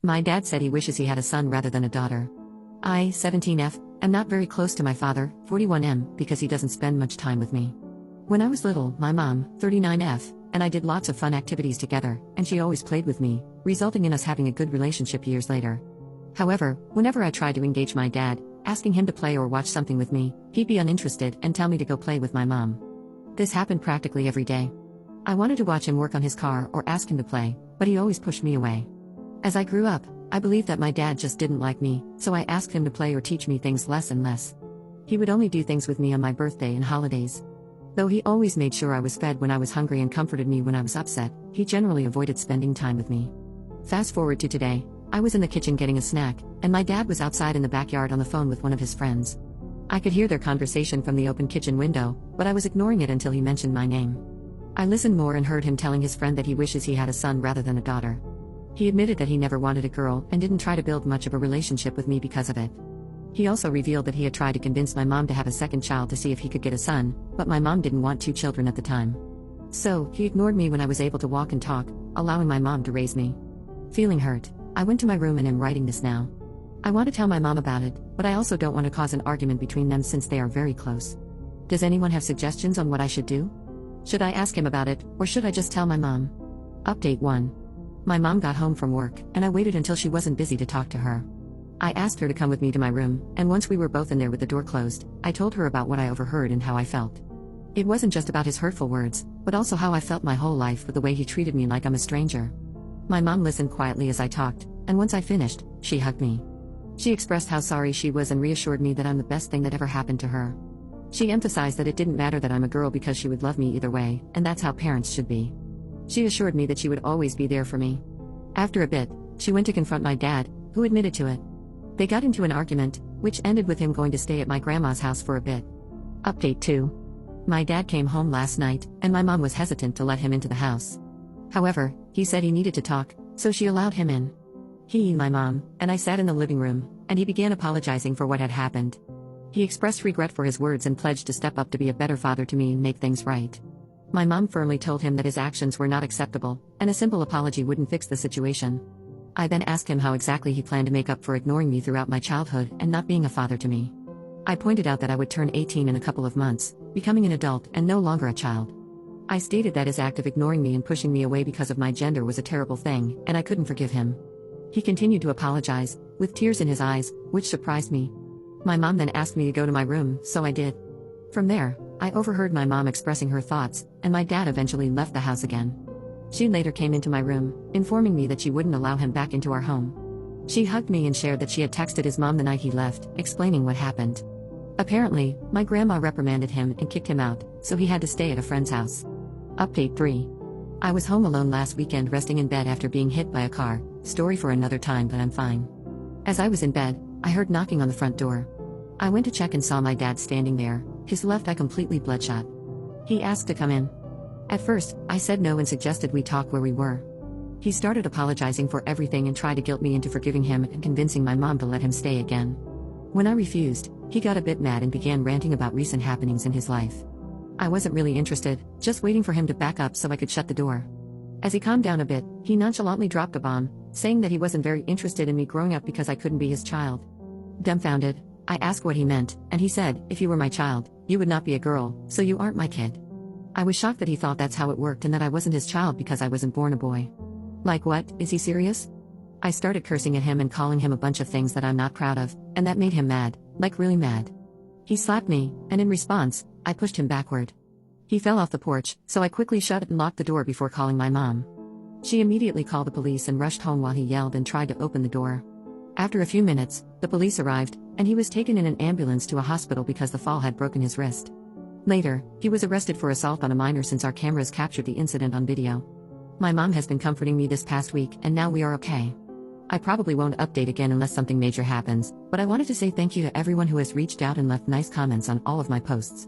My dad said he wishes he had a son rather than a daughter. I, 17F, am not very close to my father, 41M, because he doesn't spend much time with me. When I was little, my mom, 39F, and I did lots of fun activities together, and she always played with me, resulting in us having a good relationship years later. However, whenever I tried to engage my dad, asking him to play or watch something with me, he'd be uninterested and tell me to go play with my mom. This happened practically every day. I wanted to watch him work on his car or ask him to play, but he always pushed me away. As I grew up, I believed that my dad just didn't like me, so I asked him to play or teach me things less and less. He would only do things with me on my birthday and holidays. Though he always made sure I was fed when I was hungry and comforted me when I was upset, he generally avoided spending time with me. Fast forward to today, I was in the kitchen getting a snack, and my dad was outside in the backyard on the phone with one of his friends. I could hear their conversation from the open kitchen window, but I was ignoring it until he mentioned my name. I listened more and heard him telling his friend that he wishes he had a son rather than a daughter. He admitted that he never wanted a girl and didn't try to build much of a relationship with me because of it. He also revealed that he had tried to convince my mom to have a second child to see if he could get a son, but my mom didn't want 2 children at the time. So, he ignored me when I was able to walk and talk, allowing my mom to raise me. Feeling hurt, I went to my room and am writing this now. I want to tell my mom about it, but I also don't want to cause an argument between them since they are very close. Does anyone have suggestions on what I should do? Should I ask him about it, or should I just tell my mom? Update 1. My mom got home from work, and I waited until she wasn't busy to talk to her. I asked her to come with me to my room, and once we were both in there with the door closed, I told her about what I overheard and how I felt. It wasn't just about his hurtful words, but also how I felt my whole life with the way he treated me like I'm a stranger. My mom listened quietly as I talked, and once I finished, she hugged me. She expressed how sorry she was and reassured me that I'm the best thing that ever happened to her. She emphasized that it didn't matter that I'm a girl because she would love me either way, and that's how parents should be. She assured me that she would always be there for me. After a bit, she went to confront my dad, who admitted to it. They got into an argument, which ended with him going to stay at my grandma's house for a bit. Update 2. My dad came home last night, and my mom was hesitant to let him into the house. However, he said he needed to talk, so she allowed him in. He, my mom, and I sat in the living room, and he began apologizing for what had happened. He expressed regret for his words and pledged to step up to be a better father to me and make things right. My mom firmly told him that his actions were not acceptable, and a simple apology wouldn't fix the situation. I then asked him how exactly he planned to make up for ignoring me throughout my childhood and not being a father to me. I pointed out that I would turn 18 in a couple of months, becoming an adult and no longer a child. I stated that his act of ignoring me and pushing me away because of my gender was a terrible thing, and I couldn't forgive him. He continued to apologize, with tears in his eyes, which surprised me. My mom then asked me to go to my room, so I did. From there, I overheard my mom expressing her thoughts, and my dad eventually left the house again. She later came into my room, informing me that she wouldn't allow him back into our home. She hugged me and shared that she had texted his mom the night he left, explaining what happened. Apparently, my grandma reprimanded him and kicked him out, so he had to stay at a friend's house. Update 3. I was home alone last weekend resting in bed after being hit by a car, story for another time but I'm fine. As I was in bed, I heard knocking on the front door. I went to check and saw my dad standing there, his left eye completely bloodshot. He asked to come in. At first, I said no and suggested we talk where we were. He started apologizing for everything and tried to guilt me into forgiving him and convincing my mom to let him stay again. When I refused, he got a bit mad and began ranting about recent happenings in his life. I wasn't really interested, just waiting for him to back up so I could shut the door. As he calmed down a bit, he nonchalantly dropped a bomb, saying that he wasn't very interested in me growing up because I couldn't be his child. Dumbfounded, I asked what he meant, and he said, if you were my child, you would not be a girl, so you aren't my kid. I was shocked that he thought that's how it worked and that I wasn't his child because I wasn't born a boy. Like what, is he serious? I started cursing at him and calling him a bunch of things that I'm not proud of, and that made him mad, like really mad. He slapped me, and in response, I pushed him backward. He fell off the porch, so I quickly shut and locked the door before calling my mom. She immediately called the police and rushed home while he yelled and tried to open the door. After a few minutes, the police arrived, and he was taken in an ambulance to a hospital because the fall had broken his wrist. Later, he was arrested for assault on a minor since our cameras captured the incident on video. My mom has been comforting me this past week and now we are okay. I probably won't update again unless something major happens, but I wanted to say thank you to everyone who has reached out and left nice comments on all of my posts.